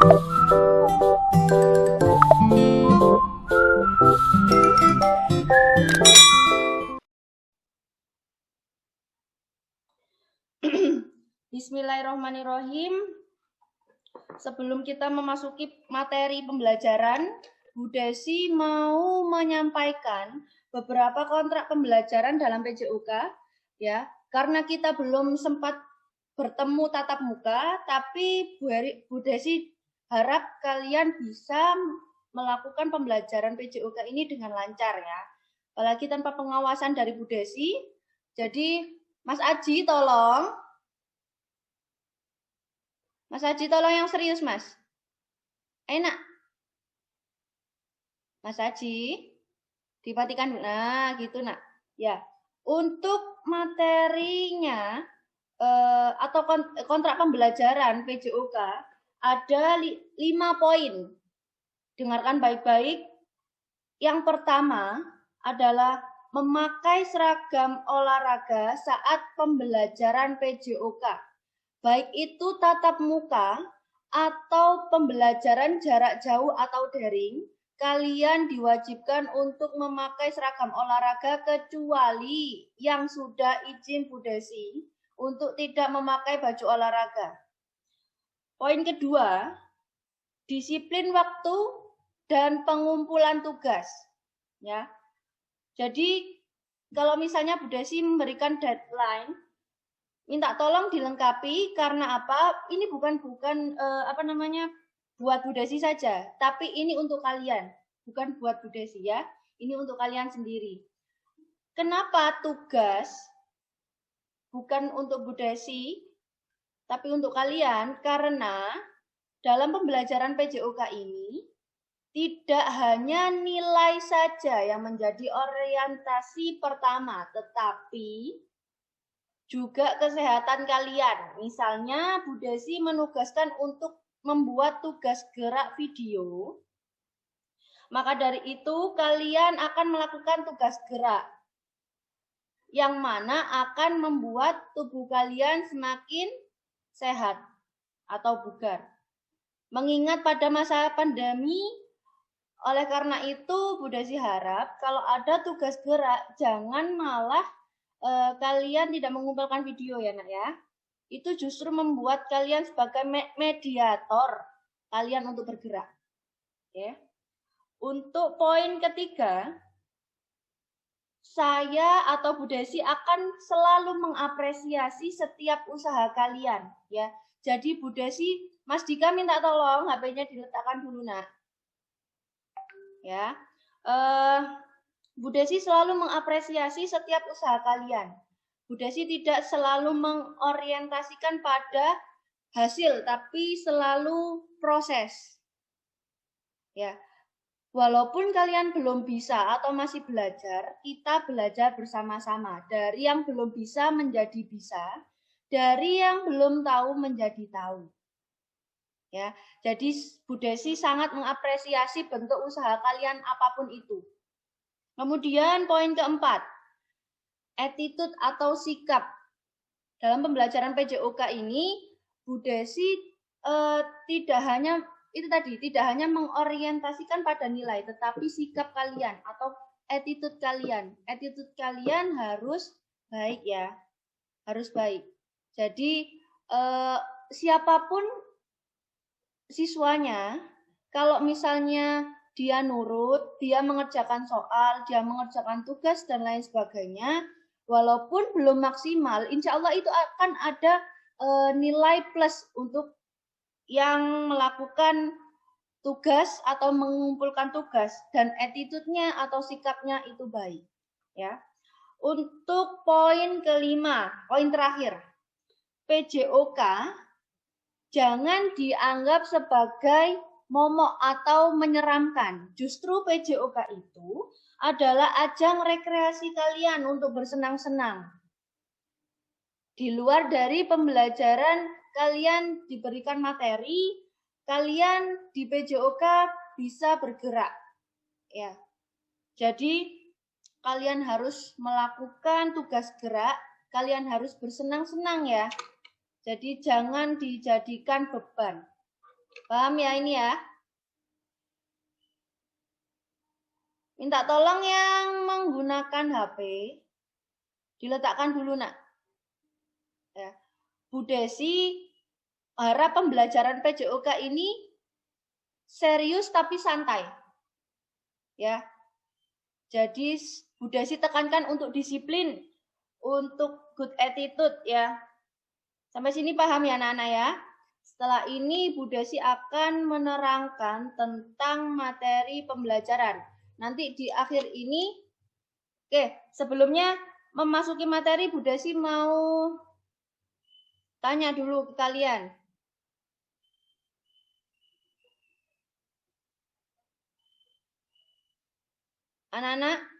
Bismillahirrahmanirrahim. Sebelum kita memasuki materi pembelajaran, Bu Desi mau menyampaikan beberapa kontrak pembelajaran dalam PJOK, ya. Karena kita belum sempat bertemu tatap muka, tapi Bu Desi harap kalian bisa melakukan pembelajaran PJOK ini dengan lancar, ya. Apalagi tanpa pengawasan dari Bu Desi. Jadi Mas Aji tolong. Mas Aji tolong yang serius, Mas. Enak. Mas Aji, dimatikan. Nah, gitu, nak. Ya, untuk materinya atau kontrak pembelajaran PJOK ada 5 poin. Dengarkan baik-baik. Yang pertama adalah memakai seragam olahraga saat pembelajaran PJOK. Baik itu tatap muka atau pembelajaran jarak jauh atau daring, kalian diwajibkan untuk memakai seragam olahraga kecuali yang sudah izin Bu Desi untuk tidak memakai baju olahraga. Poin kedua, disiplin waktu dan pengumpulan tugas. Ya. Jadi kalau misalnya Bu Desi memberikan deadline, minta tolong dilengkapi karena apa? Ini bukan buat Bu Desi saja, tapi ini untuk kalian, bukan buat Bu Desi ya. Ini untuk kalian sendiri. Kenapa tugas bukan untuk Bu Desi, tapi untuk kalian? Karena dalam pembelajaran PJOK ini tidak hanya nilai saja yang menjadi orientasi pertama, tetapi juga kesehatan kalian. Misalnya Bu Desi menugaskan untuk membuat tugas gerak video. Maka dari itu kalian akan melakukan tugas gerak yang mana akan membuat tubuh kalian semakin sehat atau bugar. Mengingat pada masa pandemi, oleh karena itu Bu Desi harap kalau ada tugas gerak jangan malah kalian tidak mengumpulkan video ya nak ya. Itu justru membuat kalian sebagai mediator kalian untuk bergerak. Ya. Untuk poin ketiga, saya atau Bu Desi akan selalu mengapresiasi setiap usaha kalian. Ya. Jadi Bu Desi, Mas Dika minta tolong HP-nya diletakkan dulu nak. Ya. Bu Desi selalu mengapresiasi setiap usaha kalian. Bu Desi tidak selalu mengorientasikan pada hasil, tapi selalu proses. Ya, walaupun kalian belum bisa atau masih belajar, kita belajar bersama-sama. Dari yang belum bisa menjadi bisa, dari yang belum tahu menjadi tahu. Ya, jadi Bu Desi sangat mengapresiasi bentuk usaha kalian apapun itu. Kemudian poin keempat, attitude atau sikap. Dalam pembelajaran PJOK ini, Bu Desi tidak hanya mengorientasikan pada nilai, tetapi sikap kalian atau attitude kalian. Attitude kalian harus baik ya, harus baik. Jadi siapapun siswanya, kalau misalnya dia nurut, dia mengerjakan soal, dia mengerjakan tugas, dan lain sebagainya, walaupun belum maksimal, insya Allah itu akan ada nilai plus untuk yang melakukan tugas atau mengumpulkan tugas, dan attitude-nya atau sikapnya itu baik. Ya. Untuk poin kelima, poin terakhir, PJOK jangan dianggap sebagai momok atau menyeramkan. Justru PJOK itu adalah ajang rekreasi kalian untuk bersenang-senang. Di luar dari pembelajaran, kalian diberikan materi, kalian di PJOK bisa bergerak. Ya. Jadi kalian harus melakukan tugas gerak, kalian harus bersenang-senang ya. Jadi jangan dijadikan beban. Paham ya ini ya? Minta tolong yang menggunakan HP, diletakkan dulu nak. Ya. Bu Desi, harap pembelajaran PJOK ini serius tapi santai. Ya. Jadi Bu Desi tekankan untuk disiplin, untuk good attitude ya. Sampai sini paham ya anak-anak ya? Setelah ini Bu Desi akan menerangkan tentang materi pembelajaran. Nanti di akhir ini, oke, sebelumnya memasuki materi Bu Desi mau tanya dulu ke kalian. Anak-anak?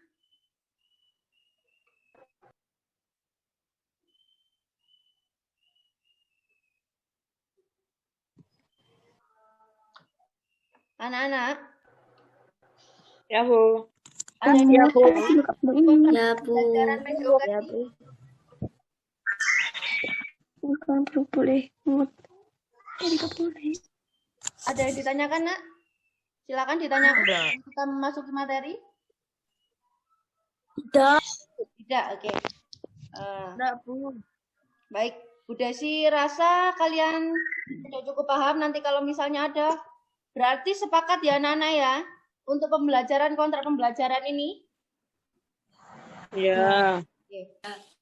Anak-anak? Ya, Bu. Ada Ya, Bu. Ya, Bu. pelajaran PJOK Ya, ini? Bu. Bukan boleh. Boleh. Ada yang ditanyakan, Nak? Silakan ditanyakan. Ada. Kita memasuki materi? Tidak. Tidak, oke. Tidak, Bu. Baik, Bu Desi rasa kalian sudah cukup paham. Nanti kalau misalnya ada, berarti sepakat ya anak-anak ya untuk pembelajaran kontrak pembelajaran ini. Ya. Oke.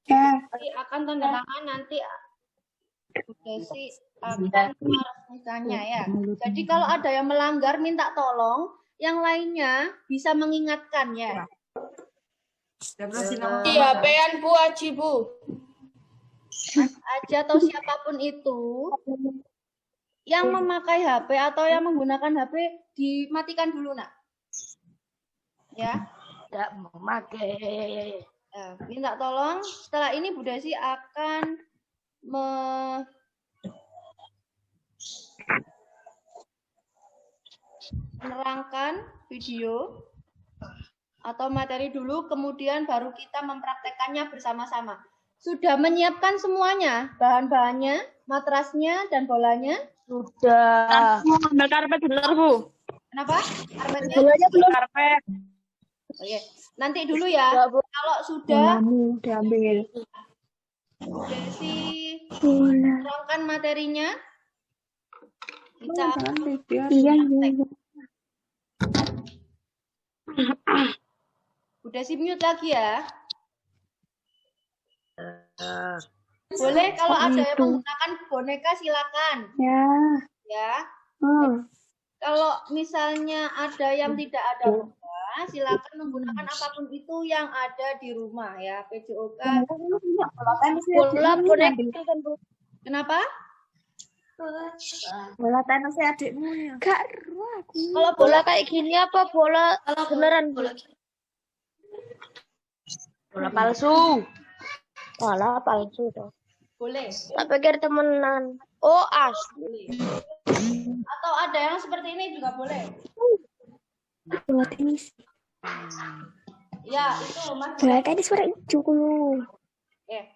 Ya. Nanti akan tanda tangan nanti Bu Desi akan meresmikannya ya. Jadi kalau ada yang melanggar minta tolong, yang lainnya bisa mengingatkan ya. Iya, pean Bu Aji, Bu. Aja atau siapapun itu yang memakai HP atau yang menggunakan HP dimatikan dulu nak. Ya. Tidak memakai. Minta tolong. Setelah ini Bu Desi akan menerangkan video atau materi dulu, kemudian baru kita mempraktekannya bersama-sama. Sudah menyiapkan semuanya, bahan-bahannya, matrasnya, dan bolanya? Sudah. Ambil karpet benar, Bu. Kenapa? Karpetnya? Bolanya belum. Karpet. Oke, nanti dulu ya. Kalau sudah, Diambil. Desi terangkan materinya. Kita akan praktek. Udah sih mute lagi ya. Boleh kalau ada yang menggunakan boneka silakan. Ya. Ya. Kalau misalnya ada yang tidak ada boneka, silakan menggunakan apapun itu yang ada di rumah ya. PJOK. Bola boneka. Kenapa? Bola tenis adikmu ya. Gak aku. Kalau Bola kayak gini apa bola beneran? Bola palsu. Bola palsu toh. boleh. Tak pikir temenan. Oh, asli. Atau ada yang seperti ini juga boleh. Bola tenis. Ya, itu Mas. Bola tenis warna hijau.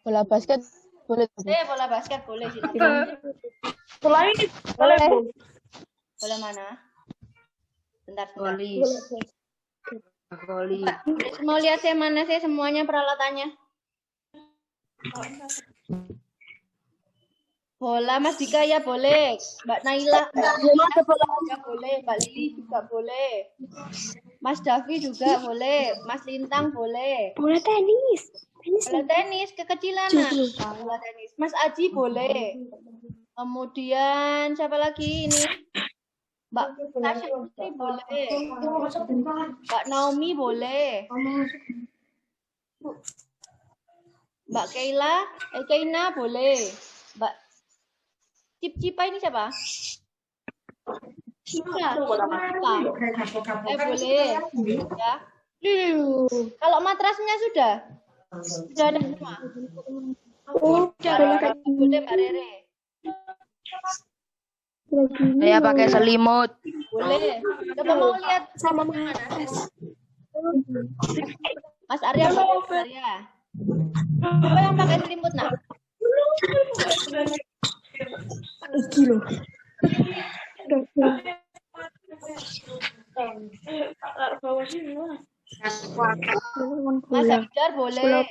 Bola basket boleh. Bola basket boleh silakan. Bola ini boleh, Bu. Bola mana? Bentar. Golis. Mau lihat saya mana sih semuanya peralatannya? Bola Mas Dika ya boleh. Mbak Naila ya boleh. Mbak Lili juga boleh. Mas Davi juga boleh. Mas Lintang boleh. Bola tenis. Bola tenis kekecilan. Bola tenis. Mas Aji boleh. Kemudian siapa lagi ini? Mbak Tasya Putri boleh. Mbak Naomi boleh. Mbak Keina boleh. Mbak Cip-Cipa ini siapa? Cipa. Boleh. Ya. Kalau matrasnya sudah ada semua. Boleh Mbak Rere. Saya pakai selimut. Boleh. Coba mau lihat sama Mas. Mas Arya boleh, Mas Arya. Coba yang pakai selimut nak. Mas Haidar boleh.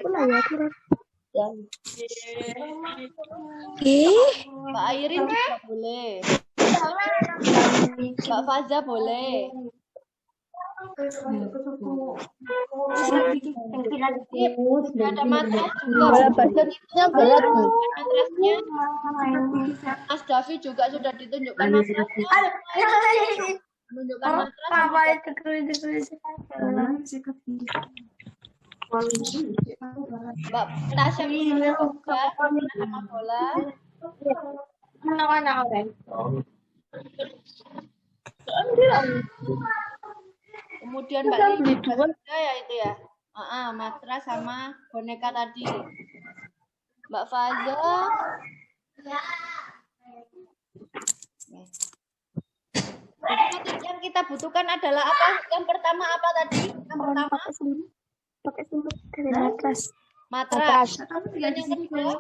Mbak Airin juga boleh. Mbak Faza boleh. Ada matras juga. Basketnya berat nih. Matrasnya Mas Davi juga sudah ditunjukkan matrasnya. Menunjukkan matras. Mbak Tasya juga sama bola. Kemudian Mbak Lili juga ya itu ya. Matras sama boneka tadi. Mbak Faza. Jadi yang kita butuhkan adalah apa? Yang pertama apa tadi? Yang pertama pakai selimut dari matras. matras. Dan yang kedua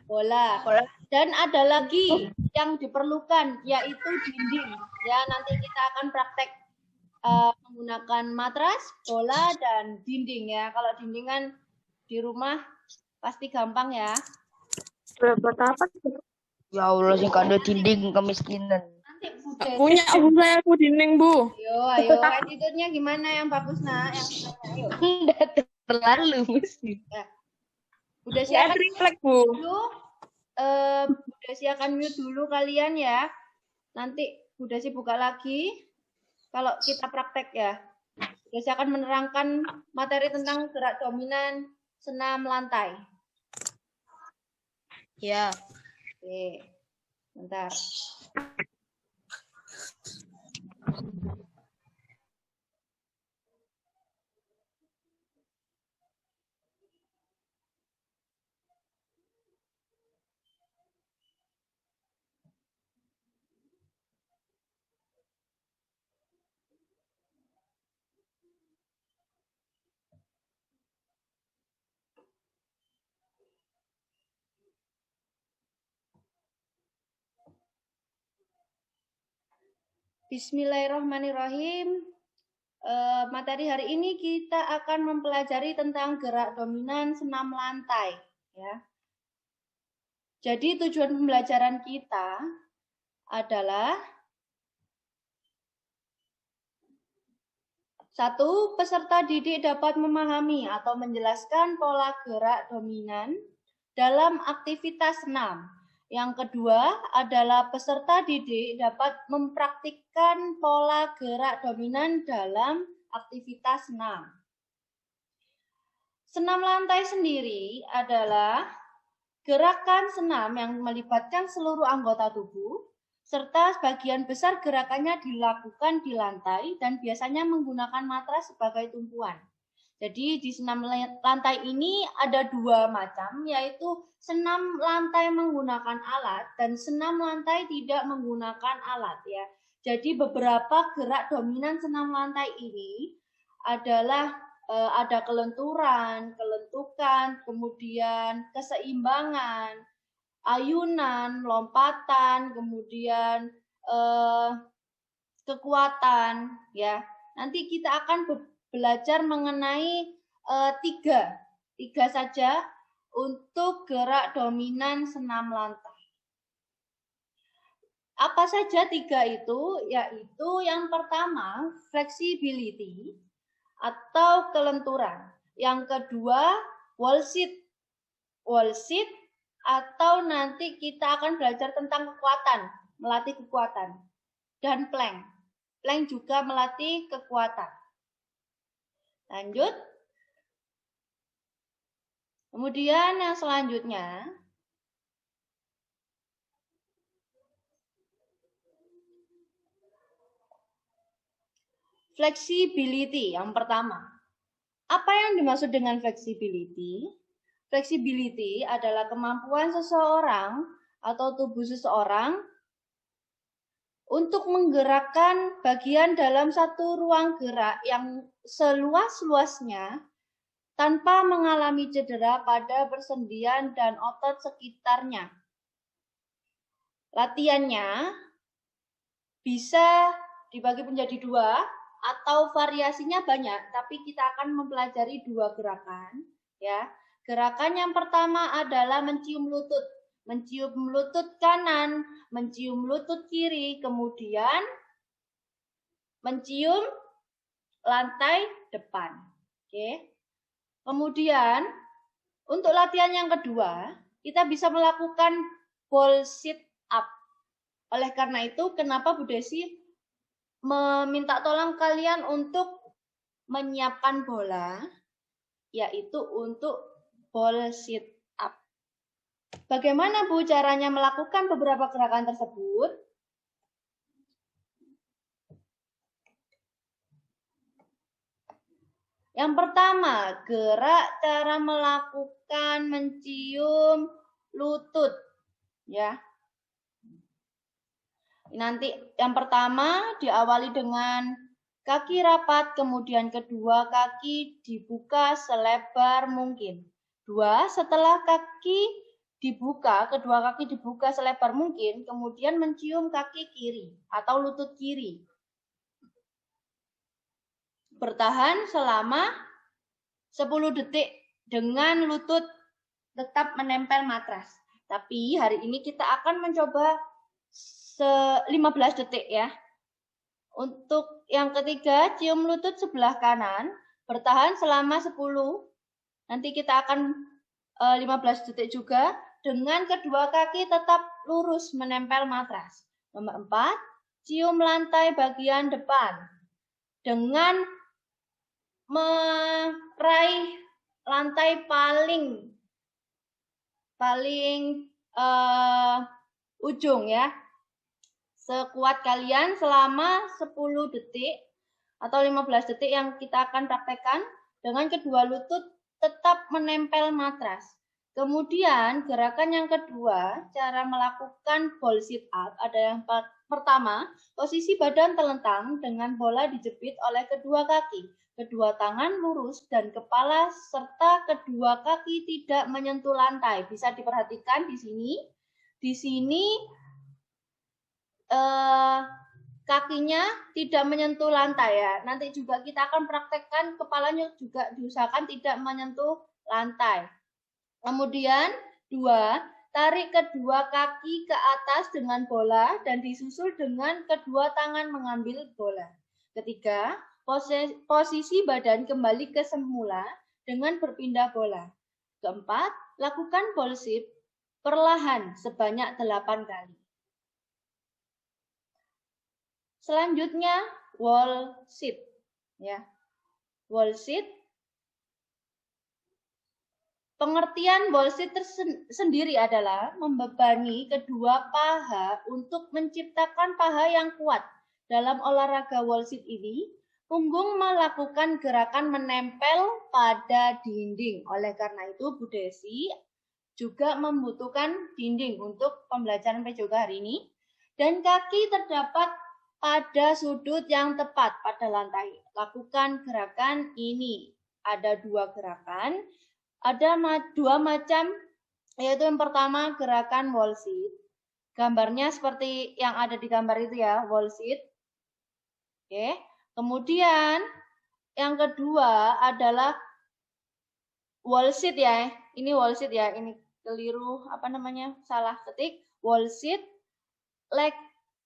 bola. Dan ada lagi yang diperlukan yaitu dinding. Ya, nanti kita akan praktek menggunakan matras, bola, dan dinding ya. Kalau dinding kan di rumah pasti gampang ya. Buat apa? Ya Allah, sih ada dinding kemiskinan. Nanti Bu Punya aku dinding, Bu. Ayo, attitude-nya gimana yang bagus, Nak? Yang ayo. Enggak terlalu mesti. Ya. Bu Desi akan triplek, Bu. dulu. Bu Desi akan mute dulu kalian ya. Nanti Bu Desi buka lagi. Kalau kita praktek ya. Bu Desi akan menerangkan materi tentang gerak dominan senam lantai. Ya. Oke. Bentar. Bismillahirrahmanirrahim. Materi hari ini kita akan mempelajari tentang gerak dominan senam lantai. Ya. Jadi tujuan pembelajaran kita adalah 1. Peserta didik dapat memahami atau menjelaskan pola gerak dominan dalam aktivitas senam. Yang kedua adalah peserta didik dapat mempraktikkan pola gerak dominan dalam aktivitas senam. Senam lantai sendiri adalah gerakan senam yang melibatkan seluruh anggota tubuh, serta sebagian besar gerakannya dilakukan di lantai dan biasanya menggunakan matras sebagai tumpuan. Jadi di senam lantai ini ada 2 macam, yaitu senam lantai menggunakan alat dan senam lantai tidak menggunakan alat ya. Jadi beberapa gerak dominan senam lantai ini adalah ada kelenturan, kelentukan, kemudian keseimbangan, ayunan, lompatan, kemudian kekuatan ya. Nanti kita akan belajar mengenai 3 saja untuk gerak dominan senam lantai. Apa saja 3 itu? Yaitu yang pertama flexibility atau kelenturan. Yang kedua wall sit atau nanti kita akan belajar tentang kekuatan, melatih kekuatan. Dan plank juga melatih kekuatan. Lanjut. Kemudian yang selanjutnya, flexibility yang pertama. Apa yang dimaksud dengan flexibility? Flexibility adalah kemampuan seseorang atau tubuh seseorang untuk menggerakkan bagian dalam satu ruang gerak yang seluas-luasnya tanpa mengalami cedera pada persendian dan otot sekitarnya. latihannya bisa dibagi menjadi 2 atau variasinya banyak, tapi kita akan mempelajari 2 gerakan, ya. Gerakan yang pertama adalah mencium lutut. Mencium lutut kanan, mencium lutut kiri, kemudian mencium lantai depan. Oke. Kemudian untuk latihan yang kedua, kita bisa melakukan ball sit up. Oleh karena itu, kenapa Bu Desi meminta tolong kalian untuk menyiapkan bola, yaitu untuk ball sit up. Bagaimana Bu caranya melakukan beberapa gerakan tersebut? Yang pertama, gerak cara melakukan mencium lutut, ya. Nanti yang pertama diawali dengan kaki rapat, kemudian kedua kaki dibuka selebar mungkin. Setelah kaki dibuka, kedua kaki dibuka selebar mungkin, kemudian mencium kaki kiri atau lutut kiri. Bertahan selama 10 detik dengan lutut tetap menempel matras. Tapi hari ini kita akan mencoba 15 detik ya. Untuk yang ketiga, cium lutut sebelah kanan, bertahan selama 10. Nanti kita akan 15 detik juga dengan kedua kaki tetap lurus menempel matras. Nomor 4, cium lantai bagian depan dengan meraih lantai paling ujung ya. Sekuat kalian selama 10 detik atau 15 detik yang kita akan praktekkan dengan kedua lutut tetap menempel matras. Kemudian gerakan yang kedua, cara melakukan ball sit up ada yang pertama, posisi badan telentang dengan bola dijepit oleh kedua kaki. Kedua tangan lurus dan kepala serta kedua kaki tidak menyentuh lantai. Bisa diperhatikan di sini. Di sini kakinya tidak menyentuh lantai ya. Nanti juga kita akan praktekkan kepalanya juga diusahakan tidak menyentuh lantai. Kemudian 2, tarik kedua kaki ke atas dengan bola dan disusul dengan kedua tangan mengambil bola. Ketiga, posisi badan kembali ke semula dengan berpindah bola. Keempat, lakukan ball sit perlahan sebanyak 8 kali. Selanjutnya, wall sit. Ya. Wall sit. Pengertian ball sit sendiri adalah membebani kedua paha untuk menciptakan paha yang kuat. Dalam olahraga wall sit ini, punggung melakukan gerakan menempel pada dinding. Oleh karena itu, Bu Desi juga membutuhkan dinding untuk pembelajaran PJOGA hari ini. Dan kaki terdapat pada sudut yang tepat pada lantai. Lakukan gerakan ini. Ada 2 gerakan. Ada 2 macam, yaitu yang pertama gerakan wall sit. Gambarnya seperti yang ada di gambar itu ya, wall sit. Oke. Kemudian yang kedua adalah wall sit ya. Ini wall sit ya. Ini keliru salah ketik. Wall sit leg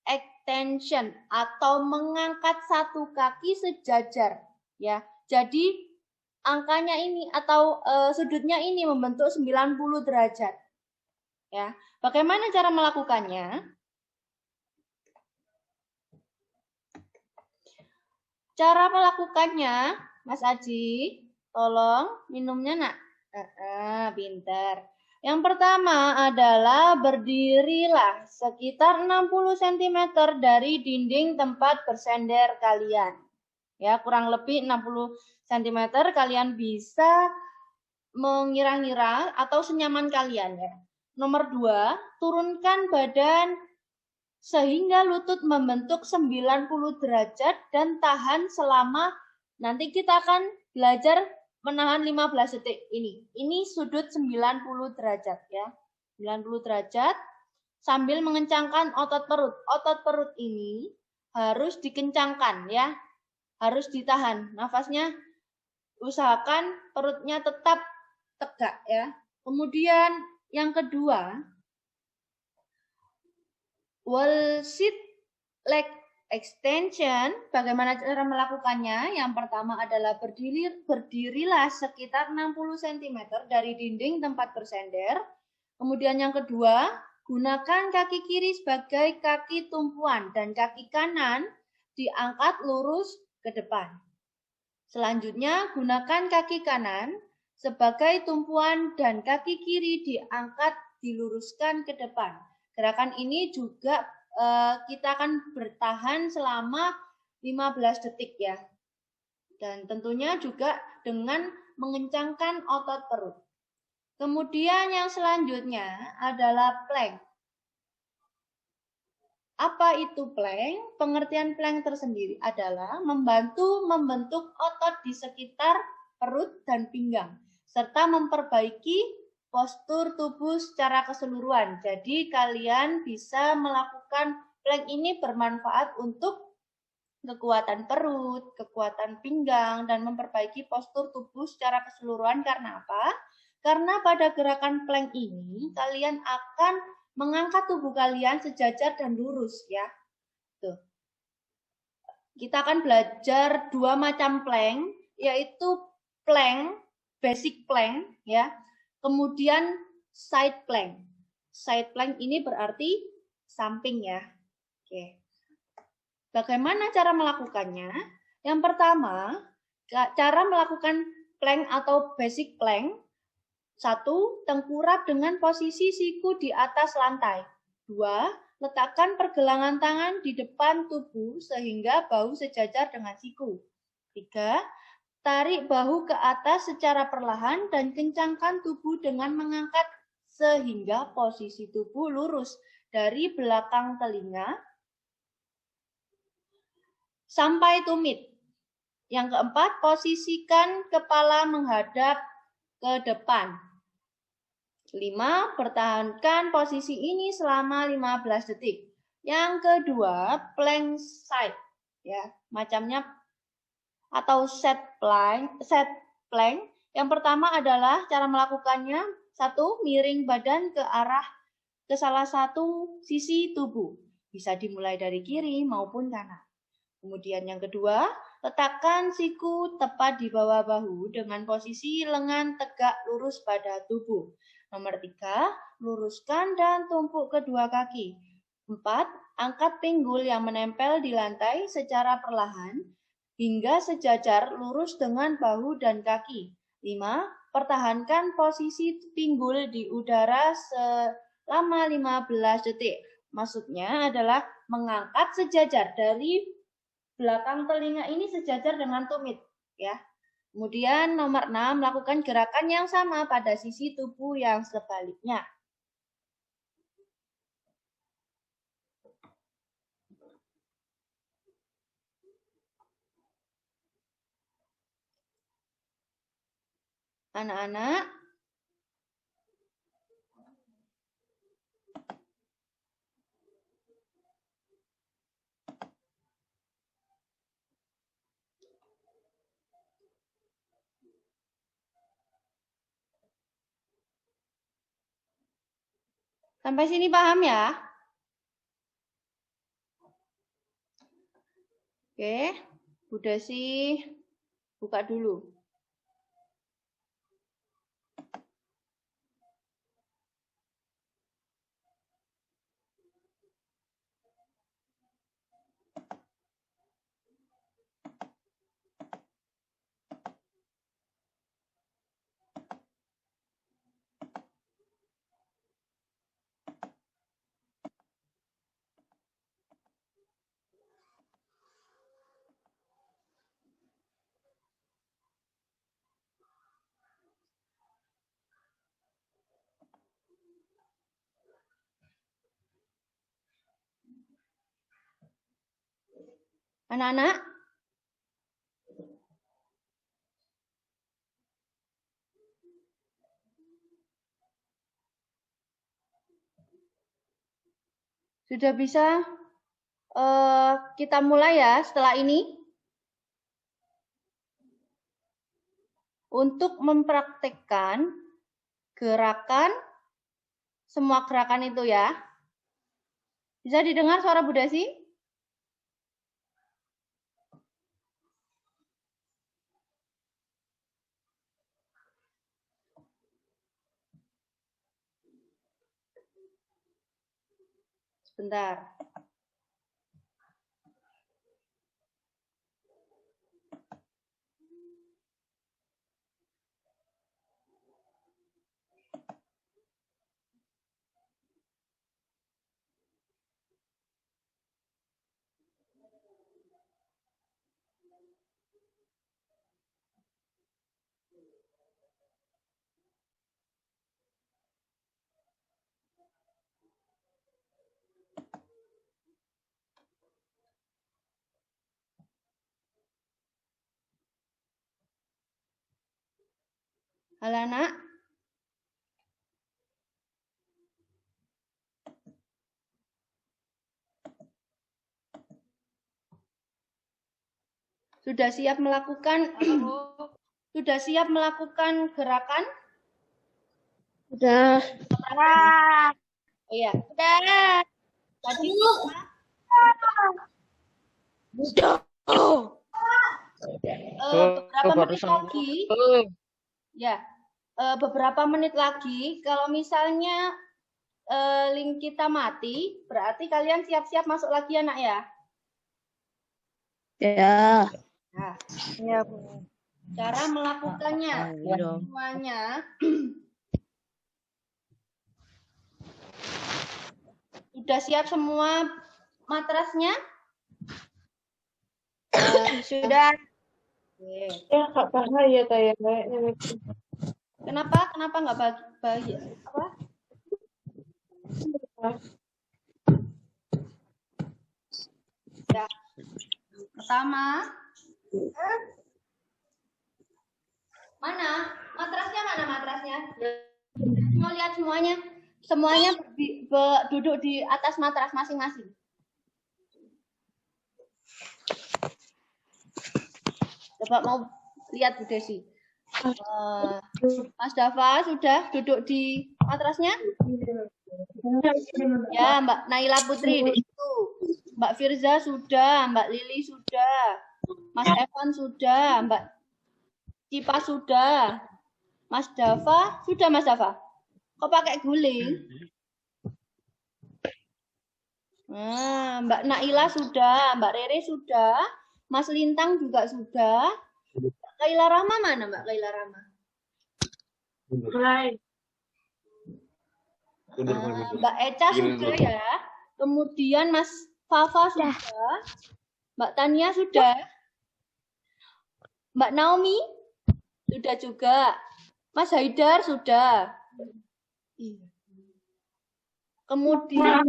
extension atau mengangkat satu kaki sejajar ya. Jadi angkanya ini atau sudutnya ini membentuk 90 derajat. Ya. Bagaimana cara melakukannya? Cara melakukannya, Mas Aji, tolong minumnya nak. Pintar. Yang pertama adalah berdirilah sekitar 60 cm dari dinding tempat bersender kalian. Ya, kurang lebih 60 cm kalian bisa mengira-ngira atau senyaman kalian ya. Nomor 2, turunkan badan sehingga lutut membentuk 90 derajat dan tahan selama, nanti kita akan belajar menahan 15 detik ini. Ini sudut 90 derajat ya. 90 derajat. sambil mengencangkan otot perut. Otot perut ini harus dikencangkan ya. Harus ditahan. Nafasnya usahakan perutnya tetap tegak ya. Kemudian yang kedua, wall sit leg extension. Bagaimana cara melakukannya? Yang pertama adalah berdirilah sekitar 60 cm dari dinding tempat bersender. Kemudian yang kedua, gunakan kaki kiri sebagai kaki tumpuan dan kaki kanan diangkat lurus ke depan. Selanjutnya, gunakan kaki kanan sebagai tumpuan dan kaki kiri diangkat diluruskan ke depan. Gerakan ini juga kita akan bertahan selama 15 detik ya. Dan tentunya juga dengan mengencangkan otot perut. Kemudian yang selanjutnya adalah plank. Apa itu plank? Pengertian plank tersendiri adalah membantu membentuk otot di sekitar perut dan pinggang, serta memperbaiki postur tubuh secara keseluruhan. Jadi kalian bisa melakukan plank ini bermanfaat untuk kekuatan perut, kekuatan pinggang, dan memperbaiki postur tubuh secara keseluruhan. Karena apa? Karena pada gerakan plank ini, kalian akan mengangkat tubuh kalian sejajar dan lurus ya. Tuh. Kita akan belajar dua macam plank, yaitu plank, basic plank ya. Kemudian side plank. Side plank ini berarti samping ya. Oke. Bagaimana cara melakukannya? Yang pertama, cara melakukan plank atau basic plank. 1. Tengkurap dengan posisi siku di atas lantai. 2. Letakkan pergelangan tangan di depan tubuh sehingga bahu sejajar dengan siku. 3. Tarik bahu ke atas secara perlahan dan kencangkan tubuh dengan mengangkat sehingga posisi tubuh lurus dari belakang telinga sampai tumit. Yang keempat, posisikan kepala menghadap ke depan. 5. Pertahankan posisi ini selama 15 detik. Yang kedua, plank side ya, macamnya atau set plank. Yang pertama adalah cara melakukannya. 1. Miring badan ke salah satu sisi tubuh. Bisa dimulai dari kiri maupun kanan. Kemudian yang kedua, letakkan siku tepat di bawah bahu dengan posisi lengan tegak lurus pada tubuh. Nomor 3, luruskan dan tumpuk kedua kaki. 4, angkat pinggul yang menempel di lantai secara perlahan hingga sejajar lurus dengan bahu dan kaki. 5, pertahankan posisi pinggul di udara selama 15 detik. Maksudnya adalah mengangkat sejajar dari belakang telinga ini sejajar dengan tumit ya. Kemudian nomor 6, lakukan gerakan yang sama pada sisi tubuh yang sebaliknya. Anak-anak, sampai sini paham ya? Oke, Bu Desi buka dulu. Anak-anak, Sudah bisa kita mulai ya setelah ini. Untuk mempraktekkan gerakan, semua gerakan itu ya. Bisa didengar suara Bu Desi? Sebentar. Halo anak. Sudah siap melakukan gerakan? Udah. Oh iya. Udah. Tadi beberapa menit lagi. Ya. Beberapa menit lagi kalau misalnya link kita mati, berarti kalian siap-siap masuk lagi anak ya. Ya. Nah, Ya, Bu. cara melakukannya semuanya sudah siap semua matrasnya? Sudah. Oke. Ya, Kak bahaya kayaknya. Kenapa nggak bahaya? Apa? Ya. Pertama, mana matrasnya? Mau lihat semuanya duduk di atas matras masing-masing. Coba mau lihat Bu Desi. Mas Dava sudah duduk di matrasnya? Ya, Mbak Naila Putri di situ. Mbak Firza sudah, Mbak Lili sudah, Mas Evan sudah, Mbak Cipa sudah, Mas Dava sudah, Mas Dava. Kok pakai guling? Nah, Mbak Naila sudah, Mbak Rere sudah, Mas Lintang juga sudah. Mbak Kaila Rama mana, Mbak Kaila Rama? Mbak Eca sudah ya. Kemudian Mas Fafa sudah. Mbak Tania sudah. Mbak Naomi sudah juga. Mas Haidar sudah. Kemudian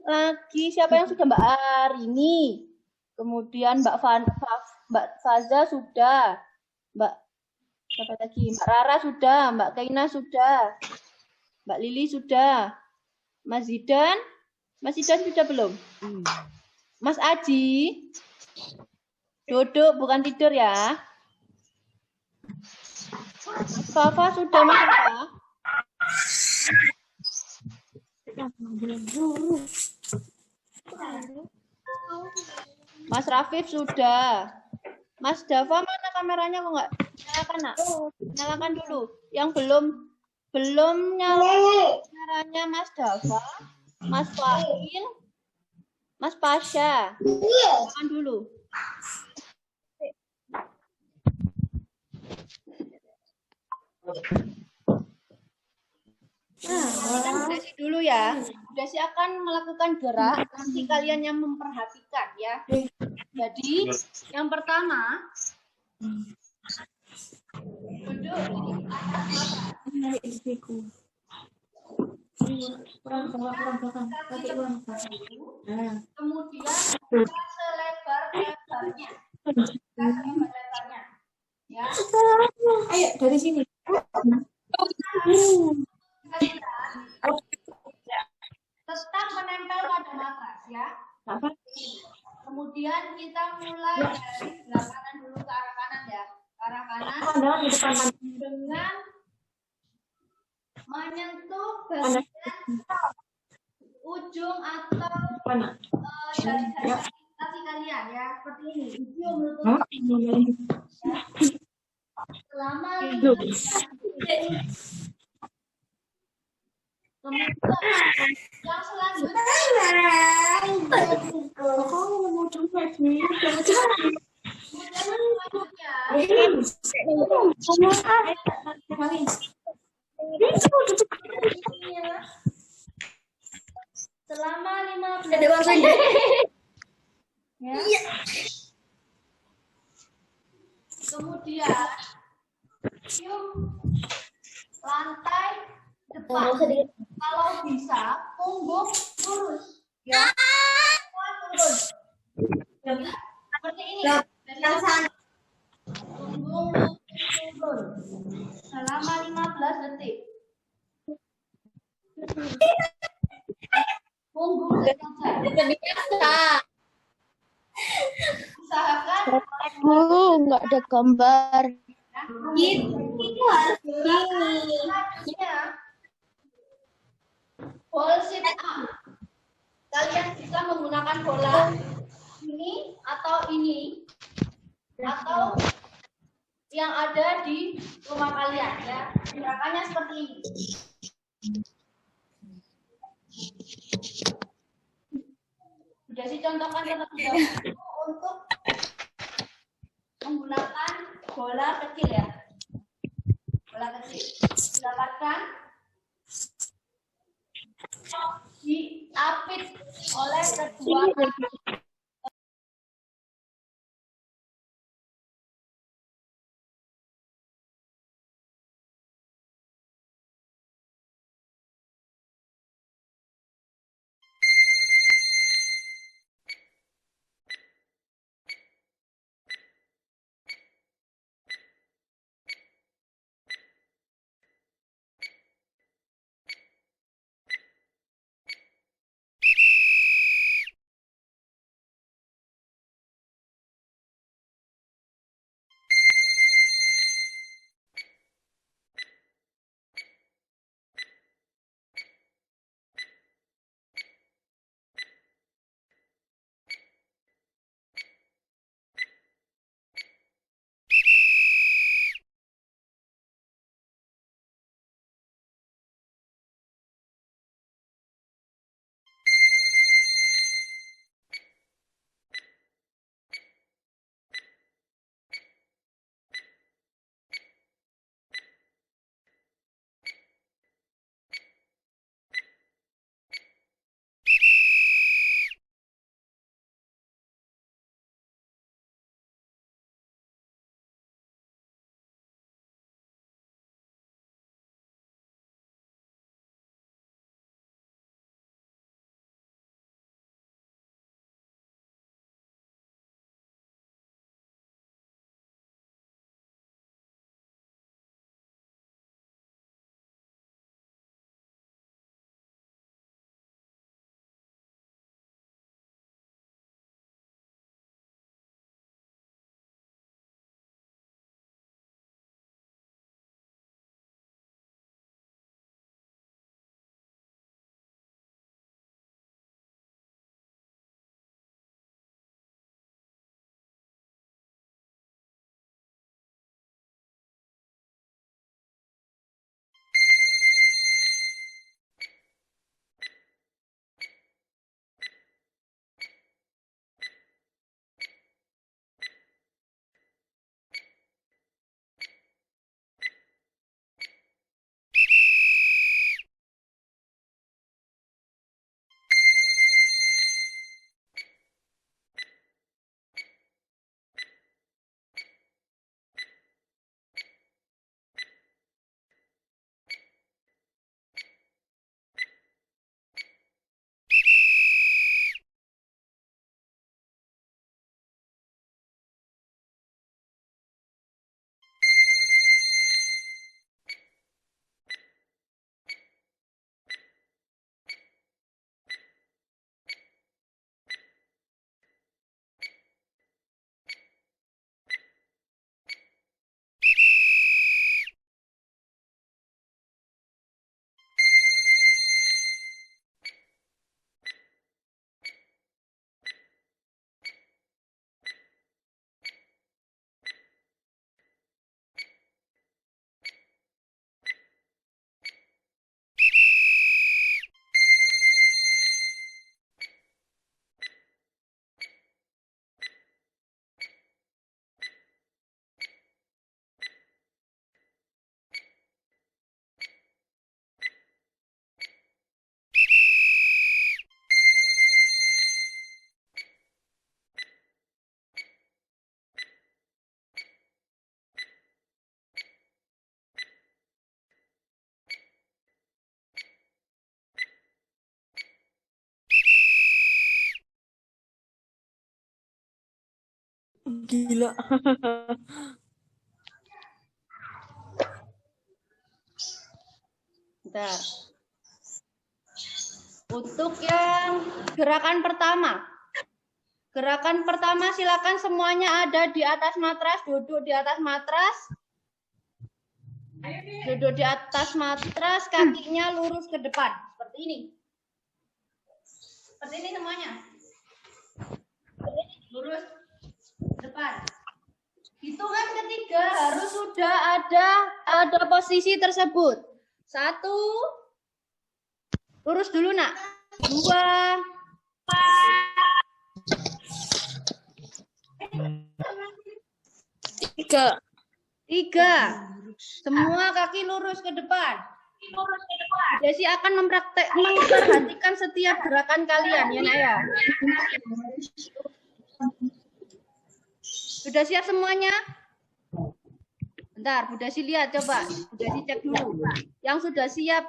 lagi siapa yang sudah? Mbak Arini. Kemudian Mbak Faza sudah. Mbak siapa lagi? Mbak Rara sudah. Mbak Kaina sudah. Mbak Lili sudah. Mas Zidan sudah belum? Mas Aji duduk bukan tidur ya. Fafa sudah, Mas Fafa? Mas Rafif sudah. Mas Dava mana kameranya kok nggak nyalakan, Nak? Nyalakan dulu. Yang belum nyalakan kameranya Mas Dava, Mas Fahil, Mas Pasha. Nyalakan dulu. Nah, Desi dulu ya. Desi akan melakukan gerak, nanti kalian yang memperhatikan ya. Jadi, yang pertama, duduk di atas matras. Kemudian buka selebar-lebarnya. Ya. Ayo dari sini. Tetap menempel pada ya. Apa? Kemudian kita mulai dari sebelah kanan dulu ke arah kanan ya. Ke arah kanan Pandangan di depan dengan menyentuh bagian ujung atau mana? jari-jari kaki kalian ya, seperti ini. Cium lutut. Oh, Ya. Selama itu. 15 detik. Kemudian yang selanjutnya Kok mau coba sih? selama 15 detik ya. Kemudian cium lantai depan. Kalau bisa punggung lurus ya. Turun. Seperti ini. Punggung turun selama 15 detik. Punggung saja. Usahakan Bu, nggak ada gambar. itu harus selanjutnya ball sit up. Kalian bisa menggunakan bola ini atau ini atau yang ada di rumah kalian ya. Gerakannya seperti ini. Sudah sih contohkan terlebih dahulu untuk menggunakan bola kecil ya. Bola kecil. Dapatkan diapit oleh kedua gila. Bentar. Untuk yang gerakan pertama. Gerakan pertama silakan semuanya ada di atas matras, duduk di atas matras. Duduk di atas matras, kakinya lurus ke depan. Seperti ini. Seperti ini semuanya. Lurus ke depan. Hitungan ketiga harus sudah ada posisi tersebut. 1. Lurus dulu, Nak. 2. 3. 3. Semua kaki lurus ke depan. Desi akan memperhatikan setiap gerakan kalian, ya, Nak, ya. Sudah siap semuanya? Bentar, Bu Desi lihat, coba. Bu Desi cek dulu. Yang sudah siap,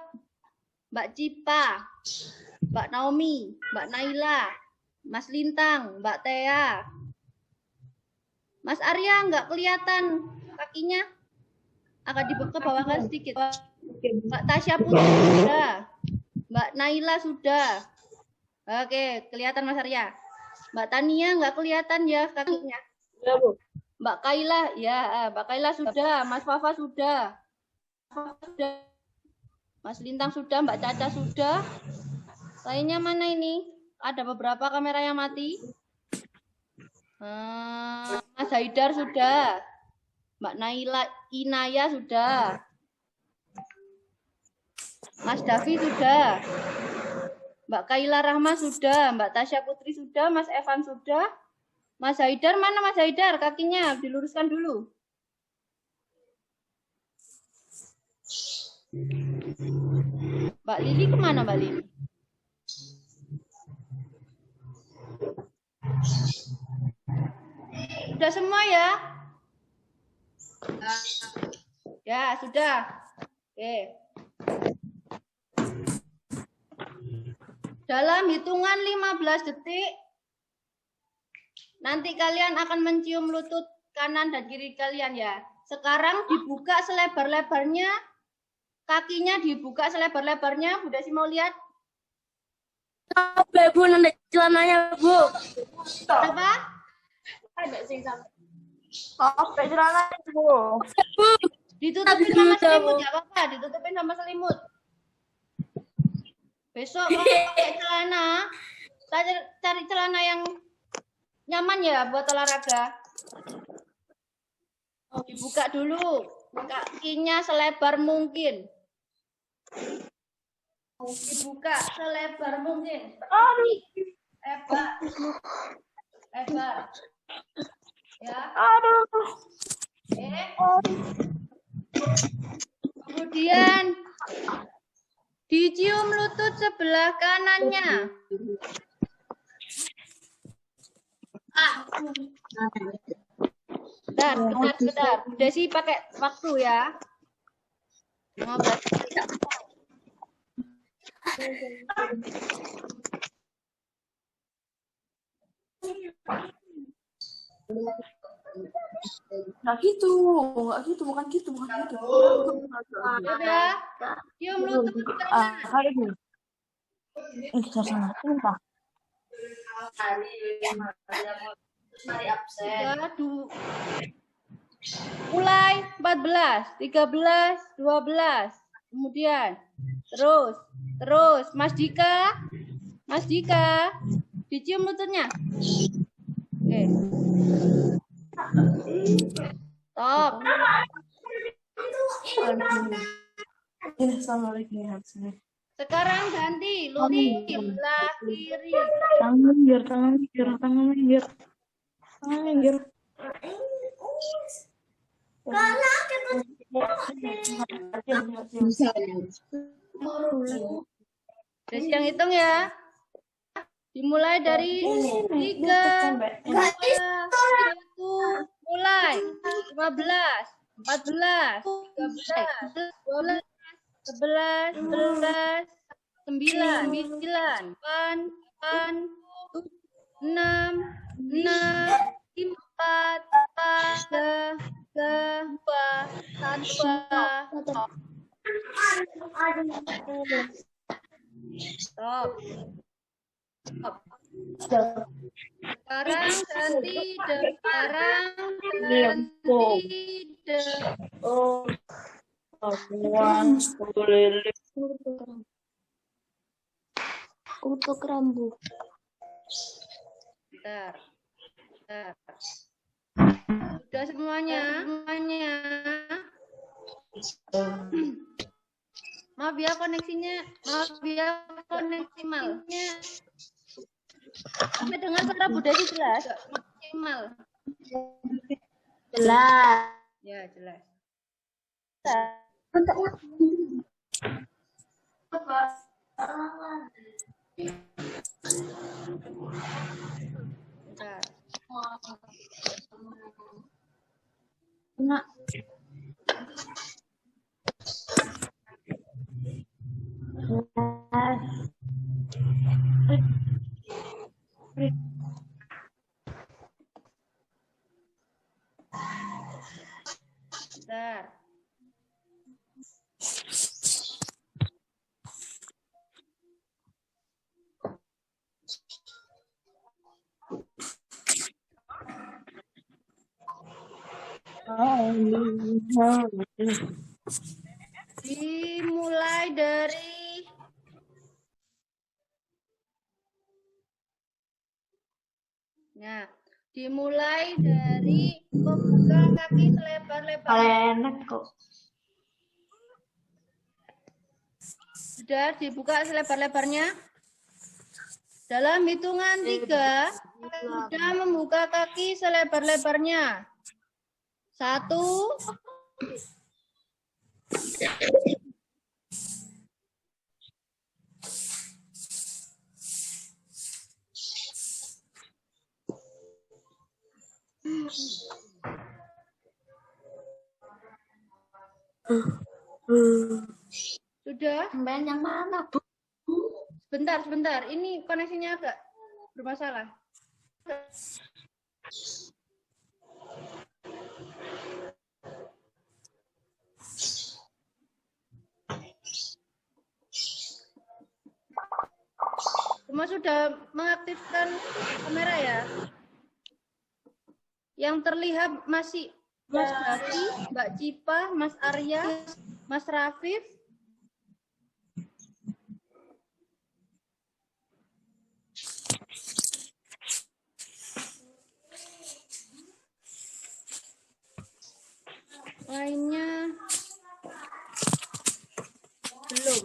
Mbak Cipa, Mbak Naomi, Mbak Naila, Mas Lintang, Mbak Tea. Mas Arya nggak kelihatan kakinya. Akan dibawahkan sedikit. Mbak Tasya Putri sudah. Mbak Naila sudah. Oke, kelihatan Mas Arya. Mbak Tania nggak kelihatan ya kakinya. Ya, Bu. Mbak Kaila, ya, Mbak Kaila sudah. Mas Fafa sudah. Mas Lintang sudah, Mbak Caca sudah. Lainnya mana ini? Ada beberapa kamera yang mati. Mas Haidar sudah. Mbak Naila Inaya sudah. Mas Davi sudah. Mbak Kaila Rahma sudah. Mbak Tasya Putri sudah. Mas Evan sudah. Mas Haidar mana Mas Haidar? Kakinya diluruskan dulu. Mbak Lili kemana Mbak Lili? Sudah semua ya? Ya, sudah. Oke. Dalam hitungan 15 detik, nanti kalian akan mencium lutut kanan dan kiri kalian ya. Sekarang dibuka selebar-lebarnya, kakinya dibuka selebar-lebarnya. Bu Desi mau lihat? Bu, nanti celananya, Bu. Apa? Ada sing sampai. Oh, celananya, Bu. Ditutupin sama selimut, ya apa-apa, ditutupin sama selimut. Besok kalau pakai celana, cari celana yang nyaman ya buat olahraga. Dibuka dulu, kakinya selebar mungkin. Dibuka selebar mungkin. Lebar. Ya. Kemudian dicium lutut sebelah kanannya. Bentar. Desi pakai waktu ya. 15 menit. Nggak gitu, bukan gitu. Udah, cium lutut sebelah kanan. Kayak gini. Sama. Entah. Mulai 14, 13, 12. Kemudian terus Mas Dika, dicium lututnya. Oke. Stop. Sekarang ganti lutut sebelah kiri. Tangan minggir. Desi yang hitung ya. Dimulai dari 3, 2, 1, mulai. 15, 14, 13, 12, 11, 12, 9, 8, 6, 5, 4, Stop. Sekarang ganti Untuk rambut. Bentar. Sudah semuanya. Maaf ya koneksinya. Maksimal. Bisa dengar suara Budesi jelas? Maksimal. Jelas. Ya, jelas. Bentar. Nak. Bentar. Dimulai dari membuka kaki selebar-lebarnya. Enak kok. Sudah dibuka selebar-lebarnya. Dalam hitungan 3, sudah membuka kaki selebar-lebarnya. 1, 2. Sudah? Yang mana, Bu? Sebentar. Ini koneksinya agak bermasalah. Semua sudah mengaktifkan kamera ya? Yang terlihat masih Mas Baki, Mbak Cipa, Mas Arya, Mas Rafif. Lainnya belum.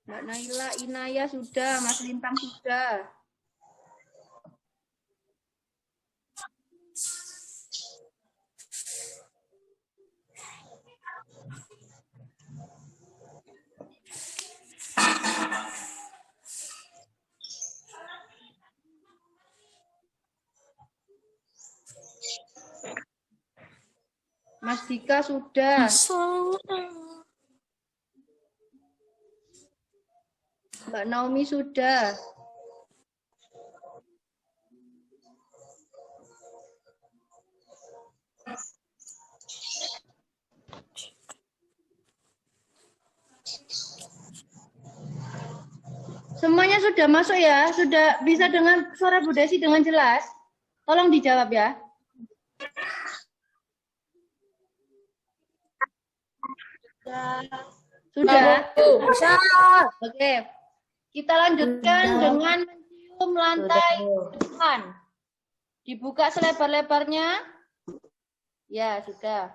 Mbak Naila, Inaya sudah, Mas Lintang sudah. Mas Dika sudah. Mbak Naomi sudah. Semuanya sudah masuk ya? Sudah bisa dengar suara Bu Desi dengan jelas? Tolong dijawab ya. Sudah? Bisa. Oke. Kita lanjutkan dengan mencium lantai depan. Dibuka selebar-lebarnya. Ya, sudah.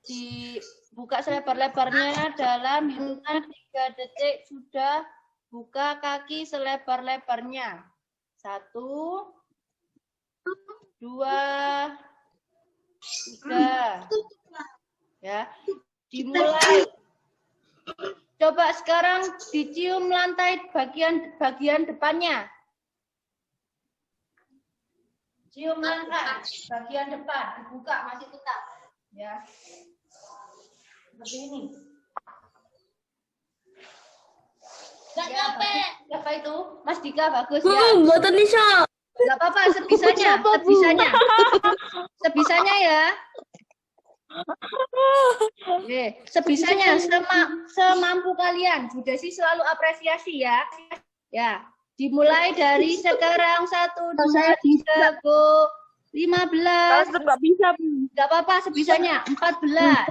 Dibuka selebar-lebarnya dalam hitungan 3 detik sudah buka kaki selebar-lebarnya. 1, 2, 3. Ya. Dimulai. Coba sekarang dicium lantai bagian depannya. Cium lantai bagian depan, dibuka masih tetap. Ya. Seperti ini. Enggak capek. Siapa itu? Mas Dika bagus ya. Buatan Lisa. Nggak apa-apa, sebisanya ya. Oke, sebisanya, semampu kalian. Bu Desi selalu apresiasi ya. Ya, dimulai dari sekarang 1, 2, 3, go. 15. Nggak bisa. Nggak apa-apa, sebisanya. 14.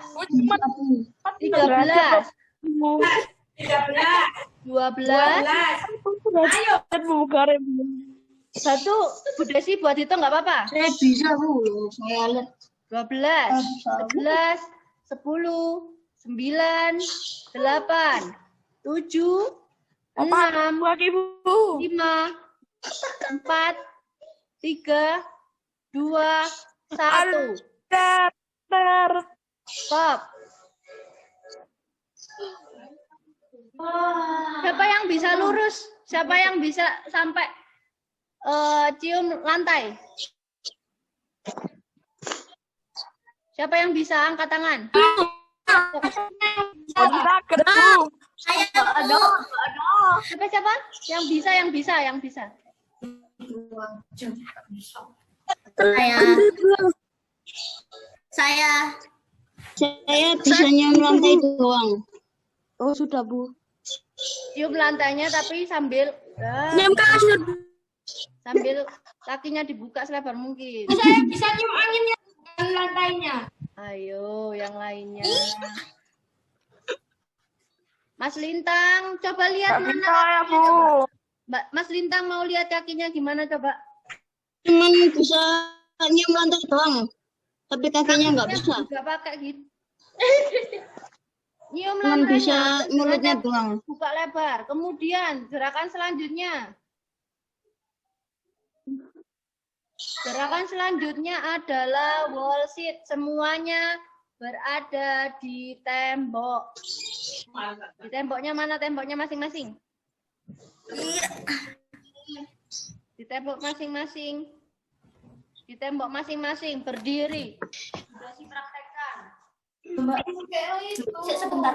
13. 12. Ayo. Buka rem. 1, Bu Desi buat hitung nggak apa-apa. Saya bisa, Bu. Saya lihat. 12, 11, 10, 9, 8, 7, 6, Buat Ibu. 5, 4, 3, 2, 1. Datar. Stop. Siapa yang bisa lurus? Siapa yang bisa sampai cium lantai? Siapa yang bisa angkat tangan? Siapa? Yang bisa. Saya bisa nyium lantai doang. Oh, sudah, Bu. Cium lantainya tapi sambil kakinya dibuka selebar mungkin. Saya bisa nyium anginnya dan lantainya. Ayo, yang lainnya. Mas Lintang, coba lihat mana Saya, Bu. Mbak, Mas Lintang mau lihat kakinya gimana coba? Cuman bisa nyium lantai doang. Tapi kakinya nggak bisa. Nggak pakai gitu. Nyium Cuman lantainya, bisa mulutnya doang. buka lebar. Kemudian gerakan selanjutnya. Gerakan selanjutnya adalah wall sit. Semuanya berada di tembok. Di temboknya mana temboknya masing-masing? Di tembok masing-masing. Di tembok masing-masing berdiri. Sudah dipraktekkan. Sebentar.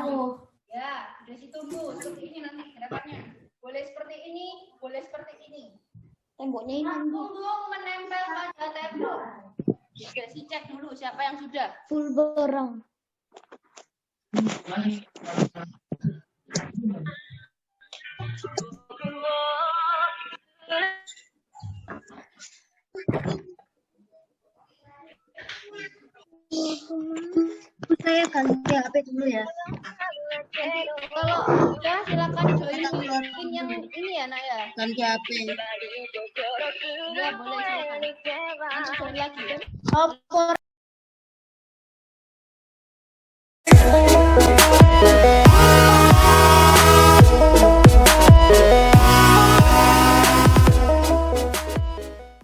Ya, sudah ditunggu. Seperti ini nanti gerakannya. Boleh seperti ini, boleh seperti ini. Temboknya ini. Punggung menempel pada tembok. Juga si cek dulu siapa yang sudah. Full barang. Saya ganti HP dulu ya. Kalau udah silakan join yang ini ya nak ya. Ganti HP. Ya boleh silakan. Langsung join lagi. Apa?